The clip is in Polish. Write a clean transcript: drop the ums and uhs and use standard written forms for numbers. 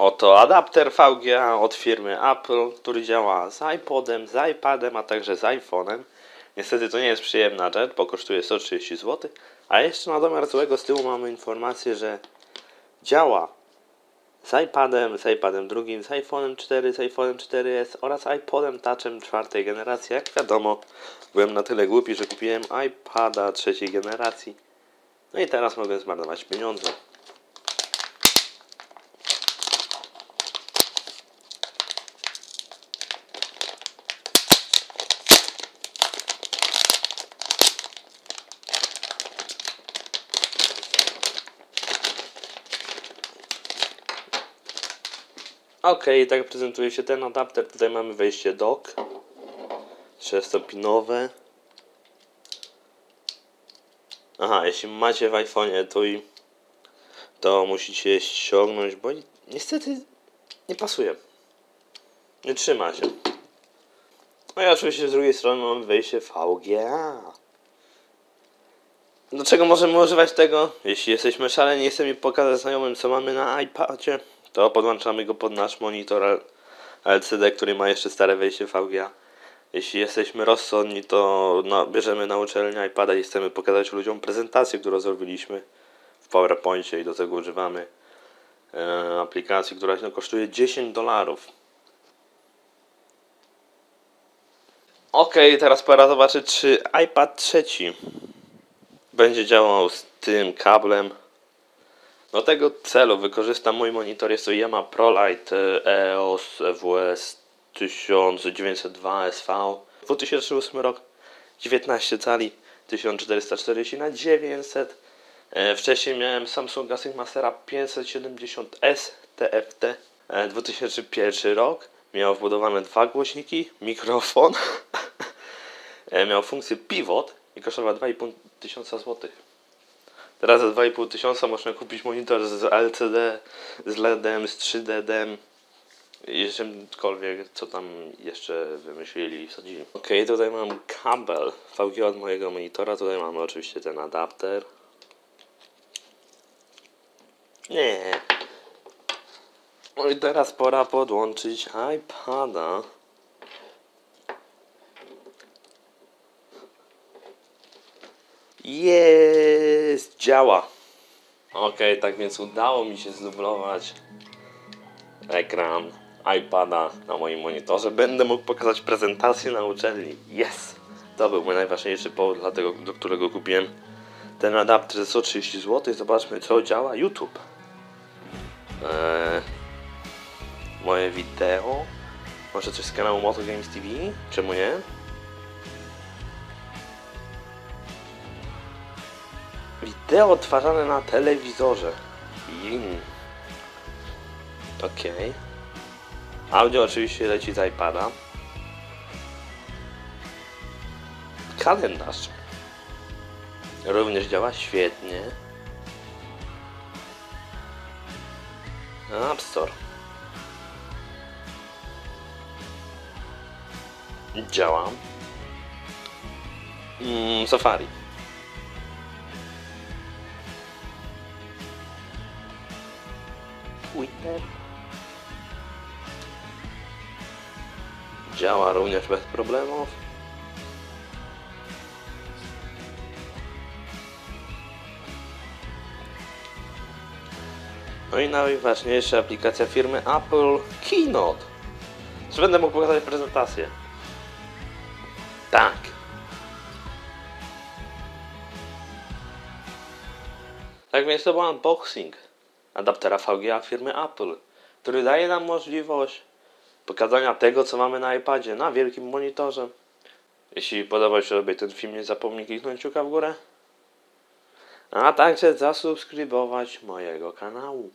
Oto adapter VGA od firmy Apple, który działa z iPodem, z iPadem, a także z iPhone'em. Niestety to nie jest przyjemna rzecz, bo kosztuje 130 zł. A jeszcze na domiar złego z tyłu mamy informację, że działa z iPadem drugim, z iPhone'em 4, z iPhone'em 4S oraz iPodem Touchem 4. generacji. Jak wiadomo, byłem na tyle głupi, że kupiłem iPada 3. generacji. No i teraz mogę zmarnować pieniądze. Ok, tak prezentuje się ten adapter. Tutaj mamy wejście dock 6-pinowe. Aha, jeśli macie w iPhone'ie, to musicie ściągnąć, bo niestety nie pasuje. Nie trzyma się. No i oczywiście z drugiej strony mamy wejście VGA. Do czego możemy używać tego? Jeśli jesteśmy szaleni, nie chcemy pokazać znajomym, co mamy na iPadzie, to podłączamy go pod nasz monitor LCD, który ma jeszcze stare wejście VGA. Jeśli jesteśmy rozsądni, to bierzemy na uczelnię iPada i chcemy pokazać ludziom prezentację, którą zrobiliśmy w PowerPoincie i do tego używamy aplikacji, która kosztuje $10. Ok, teraz pora zobaczyć, czy iPad 3 będzie działał z tym kablem. Do tego celu wykorzystam mój monitor, jest to Yamaha ProLight EOS WS 1902 SV, 2008 rok, 19 cali, 1440 na 900. Wcześniej miałem Samsunga Sigmastera 570S TFT, 2001 rok. Miał wbudowane 2 głośniki, mikrofon, miał funkcję pivot i kosztował 2500 zł. Teraz za 2500 można kupić monitor z LCD, z LEDem, z 3D-dem i czymkolwiek, co tam jeszcze wymyślili i wsadzili. Ok, tutaj mam kabel VGA od mojego monitora, tutaj mamy oczywiście ten adapter. Nie. No i teraz pora podłączyć iPada. Jest! Działa! Ok, tak więc udało mi się zdublować ekran iPada na moim monitorze. Będę mógł pokazać prezentację na uczelni. Yes! To był mój najważniejszy powód, do którego kupiłem ten adapter za 130 zł. Zobaczmy, co działa YouTube. Moje wideo. Może coś z kanału Moto Games TV? Czemu nie? Wideo odtwarzane na telewizorze. Ok. Audio oczywiście leci z iPada. Kalendarz również działa świetnie. App Store działa. Safari Twitter działa również bez problemów. No i najważniejsza aplikacja firmy Apple, Keynote. Czy będę mógł pokazać prezentację? Tak. Tak więc to był unboxing adaptera VGA firmy Apple, który daje nam możliwość pokazania tego, co mamy na iPadzie, na wielkim monitorze. Jeśli podobał się sobie ten film, nie zapomnij kliknąć kciuka w górę, a także zasubskrybować mojego kanału.